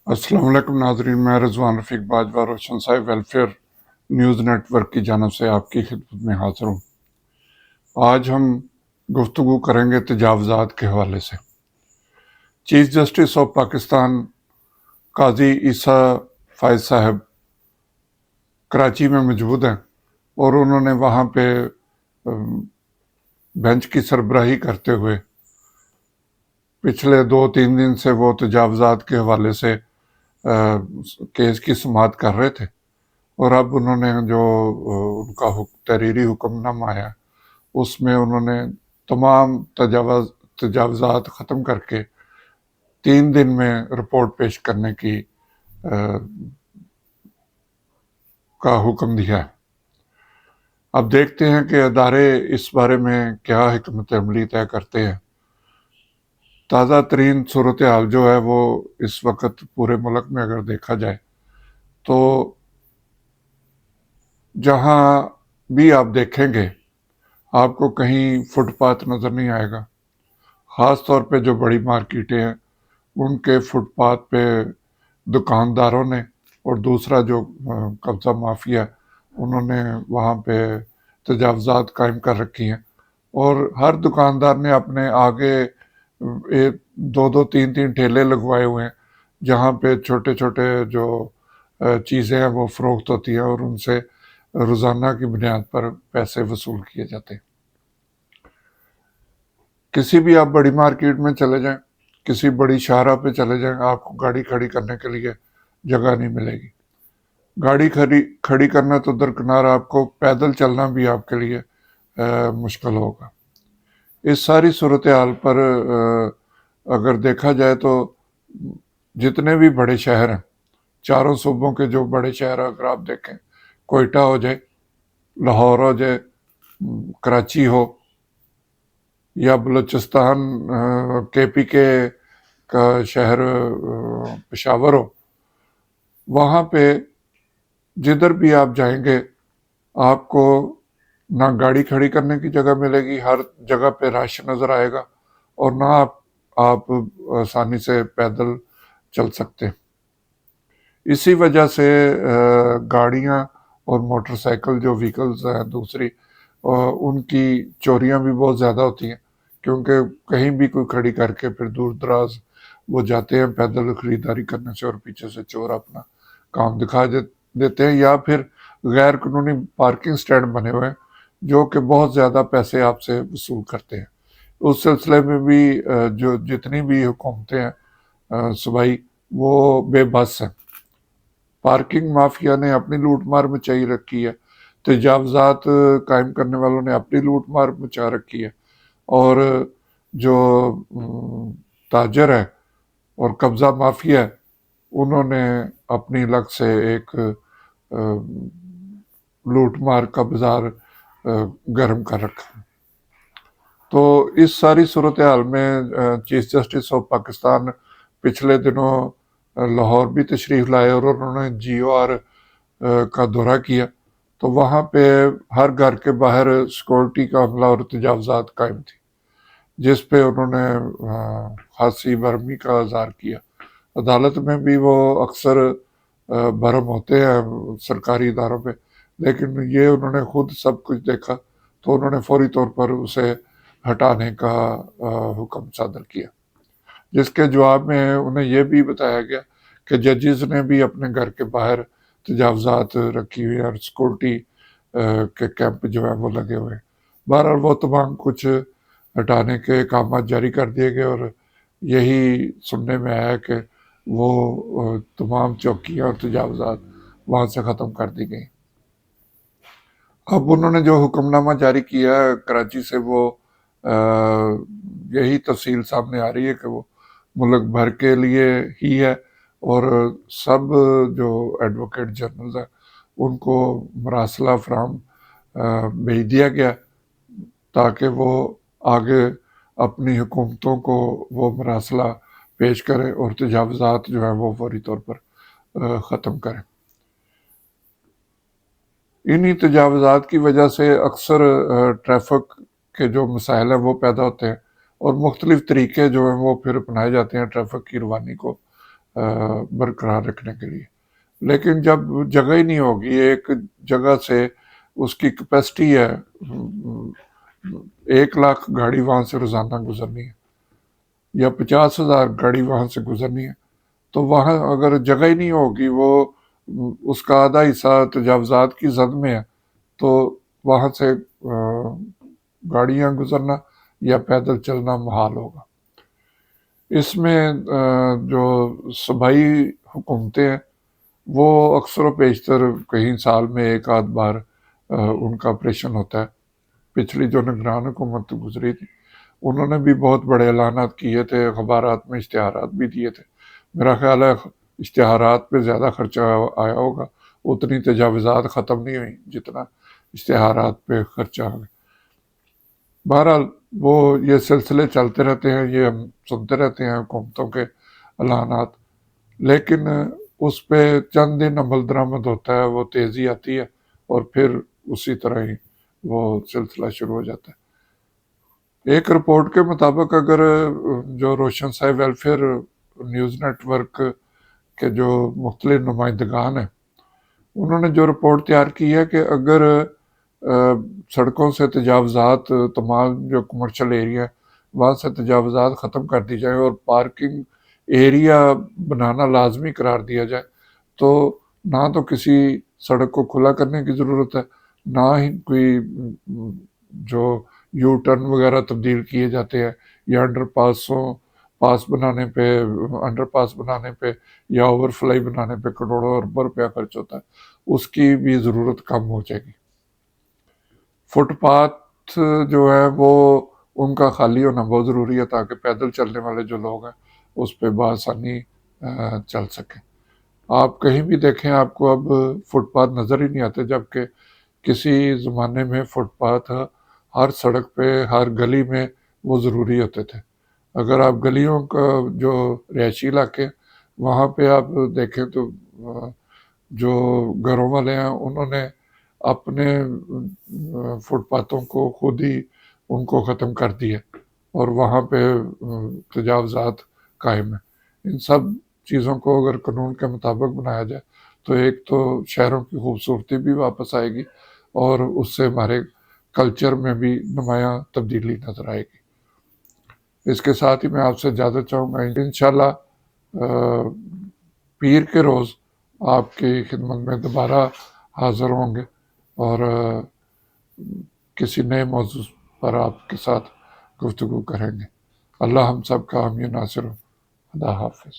السلام علیکم ناظرین، میں رضوان رفیق باجوہ روشن صاحب ویلفیئر نیوز نیٹ ورک کی جانب سے آپ کی خدمت میں حاضر ہوں۔ آج ہم گفتگو کریں گے تجاوزات کے حوالے سے۔ چیف جسٹس آف پاکستان قاضی عیسیٰ فائز صاحب کراچی میں موجود ہیں اور انہوں نے وہاں پہ بینچ کی سربراہی کرتے ہوئے پچھلے 2-3 دن سے وہ تجاوزات کے حوالے سے کیس کی سماعت کر رہے تھے، اور اب انہوں نے جو ان کا تحریری حکم نامہ آیا اس میں انہوں نے تمام تجاوزات ختم کر کے 3 دن میں رپورٹ پیش کرنے کا حکم دیا ہے۔ اب دیکھتے ہیں کہ ادارے اس بارے میں کیا حکمت عملی طے کرتے ہیں۔ تازہ ترین صورتحال جو ہے وہ اس وقت پورے ملک میں اگر دیکھا جائے تو جہاں بھی آپ دیکھیں گے آپ کو کہیں فٹ پاتھ نظر نہیں آئے گا۔ خاص طور پہ جو بڑی مارکیٹیں ہیں ان کے فٹ پاتھ پہ دکانداروں نے اور دوسرا جو قبضہ مافیا انہوں نے وہاں پہ تجاوزات قائم کر رکھی ہیں، اور ہر دکاندار نے اپنے آگے 2-3 ٹھیلے لگوائے ہوئے ہیں جہاں پہ چھوٹے چھوٹے جو چیزیں ہیں وہ فروخت ہوتی ہیں اور ان سے روزانہ کی بنیاد پر پیسے وصول کیے جاتے ہیں۔ کسی بھی آپ بڑی مارکیٹ میں چلے جائیں، کسی بڑی شاہراہ پہ چلے جائیں، آپ کو گاڑی کھڑی کرنے کے لیے جگہ نہیں ملے گی۔ گاڑی کھڑی کرنا تو درکنار، آپ کو پیدل چلنا بھی آپ کے لیے مشکل ہوگا۔ اس ساری صورتحال پر اگر دیکھا جائے تو جتنے بھی بڑے شہر ہیں، چاروں صوبوں کے جو بڑے شہر اگر آپ دیکھیں، کوئٹہ ہو جائے، لاہور ہو جائے، کراچی ہو یا بلوچستان کے پی کے کا شہر پشاور ہو، وہاں پہ جدھر بھی آپ جائیں گے آپ کو نہ گاڑی کھڑی کرنے کی جگہ ملے گی، ہر جگہ پہ رش نظر آئے گا، اور نہ آپ آسانی سے پیدل چل سکتے۔ اسی وجہ سے گاڑیاں اور موٹر سائیکل جو وہیکلز ہیں دوسری، ان کی چوریاں بھی بہت زیادہ ہوتی ہیں، کیونکہ کہیں بھی کوئی کھڑی کر کے پھر دور دراز وہ جاتے ہیں پیدل خریداری کرنے سے، اور پیچھے سے چور اپنا کام دکھا دیتے ہیں، یا پھر غیر قانونی پارکنگ سٹینڈ بنے ہوئے ہیں جو کہ بہت زیادہ پیسے آپ سے وصول کرتے ہیں۔ اس سلسلے میں بھی جو جتنی بھی حکومتیں ہیں صوبائی، وہ بے بس ہیں۔ پارکنگ مافیا نے اپنی لوٹ مار مچائی رکھی ہے، تجاوزات قائم کرنے والوں نے اپنی لوٹ مار مچا رکھی ہے، اور جو تاجر ہے اور قبضہ مافیا ہے انہوں نے اپنی لگ سے ایک لوٹ مار کا بازار گرم کر رکھا۔ تو اس ساری صورتحال میں چیف جسٹس آف پاکستان پچھلے دنوں لاہور بھی تشریف لائے اور انہوں نے جی او آر کا دورہ کیا، تو وہاں پہ ہر گھر کے باہر سیکورٹی کا عملہ اور تجاوزات قائم تھی، جس پہ انہوں نے خاصی برہمی کا اظہار کیا۔ عدالت میں بھی وہ اکثر برہم ہوتے ہیں سرکاری اداروں پہ، لیکن یہ انہوں نے خود سب کچھ دیکھا تو انہوں نے فوری طور پر اسے ہٹانے کا حکم صادر کیا، جس کے جواب میں انہیں یہ بھی بتایا گیا کہ ججز نے بھی اپنے گھر کے باہر تجاوزات رکھی ہوئی اور سیکورٹی کے کیمپ جو ہیں وہ لگے ہوئے ہیں۔ بہرحال وہ تمام کچھ ہٹانے کے احکامات جاری کر دیے گئے، اور یہی سننے میں آیا کہ وہ تمام چوکیاں اور تجاوزات وہاں سے ختم کر دی گئیں۔ اب انہوں نے جو حکم نامہ جاری کیا ہے کراچی سے، وہ یہی تفصیل سامنے آ رہی ہے کہ وہ ملک بھر کے لیے ہی ہے، اور سب جو ایڈوکیٹ جنرلز ہیں ان کو مراسلہ فراہم بھیج دیا گیا تاکہ وہ آگے اپنی حکومتوں کو وہ مراسلہ پیش کریں اور تجاوزات جو ہیں وہ فوری طور پر ختم کریں۔ انہی تجاوزات کی وجہ سے اکثر ٹریفک کے جو مسائل ہیں وہ پیدا ہوتے ہیں، اور مختلف طریقے جو ہیں وہ پھر اپنائے جاتے ہیں ٹریفک کی روانی کو برقرار رکھنے کے لیے. لیکن جب جگہ ہی نہیں ہوگی، ایک جگہ سے اس کی کیپیسٹی ہے 1 لاکھ گاڑی وہاں سے روزانہ گزرنی ہے یا 50,000 گاڑی وہاں سے گزرنی ہے، تو وہاں اگر جگہ ہی نہیں ہوگی، وہ اس کا آدھا حصہ تجاوزات کی زد میں ہے، تو وہاں سے گاڑیاں گزرنا یا پیدل چلنا محال ہوگا. اس میں جو صوبائی حکومتیں ہیں وہ اکثر و بیشتر کہیں سال میں 1 آدھ بار ان کا آپریشن ہوتا ہے. پچھلی جو نگران حکومت گزری تھی انہوں نے بھی بہت بڑے اعلانات کیے تھے، اخبارات میں اشتہارات بھی دیے تھے. میرا خیال ہے اشتہارات پہ زیادہ خرچہ آیا ہوگا، اتنی تجاوزات ختم نہیں ہوئی جتنا اشتہارات پہ خرچہ ہو گیا. بہرحال وہ یہ سلسلے چلتے رہتے ہیں، یہ ہم سنتے رہتے ہیں حکومتوں کے اعلانات، لیکن اس پہ چند دن عمل درآمد ہوتا ہے، وہ تیزی آتی ہے اور پھر اسی طرح ہی وہ سلسلہ شروع ہو جاتا ہے. ایک رپورٹ کے مطابق اگر جو روشن سائے ویلفیئر نیوز نیٹ ورک کے جو مختلف نمائندگان ہیں انہوں نے جو رپورٹ تیار کی ہے کہ اگر سڑکوں سے تجاوزات، تمام جو کمرشل ایریا ہے وہاں سے تجاوزات ختم کر دی جائیں اور پارکنگ ایریا بنانا لازمی قرار دیا جائے، تو نہ تو کسی سڑک کو کھلا کرنے کی ضرورت ہے، نہ ہی کوئی جو یو ٹرن وغیرہ تبدیل کیے جاتے ہیں یا انڈر پاس بنانے پہ یا اوور فلائی بنانے پہ کروڑوں اربوں روپیہ خرچ ہوتا ہے، اس کی بھی ضرورت کم ہو جائے گی. فٹ پاتھ جو ہے وہ ان کا خالی ہونا بہت ضروری ہے تاکہ پیدل چلنے والے جو لوگ ہیں اس پہ بآسانی چل سکیں. آپ کہیں بھی دیکھیں آپ کو اب فٹ پاتھ نظر ہی نہیں آتے، جبکہ کسی زمانے میں فٹ پاتھ ہر سڑک پہ، ہر گلی میں وہ ضروری ہوتے تھے. اگر آپ گلیوں کا جو رہائشی علاقے وہاں پہ آپ دیکھیں تو جو گھروں والے ہیں انہوں نے اپنے فٹ پاتھوں کو خود ہی ان کو ختم کر دیا اور وہاں پہ تجاوزات قائم ہیں. ان سب چیزوں کو اگر قانون کے مطابق بنایا جائے تو ایک تو شہروں کی خوبصورتی بھی واپس آئے گی اور اس سے ہمارے کلچر میں بھی نمایاں تبدیلی نظر آئے گی. اس کے ساتھ ہی میں آپ سے اجازت چاہوں گا، انشاءاللہ پیر کے روز آپ کی خدمت میں دوبارہ حاضر ہوں گے اور کسی نئے موضوع پر آپ کے ساتھ گفتگو کریں گے. اللہ ہم سب کا حامی و ناصر ہو. خدا حافظ.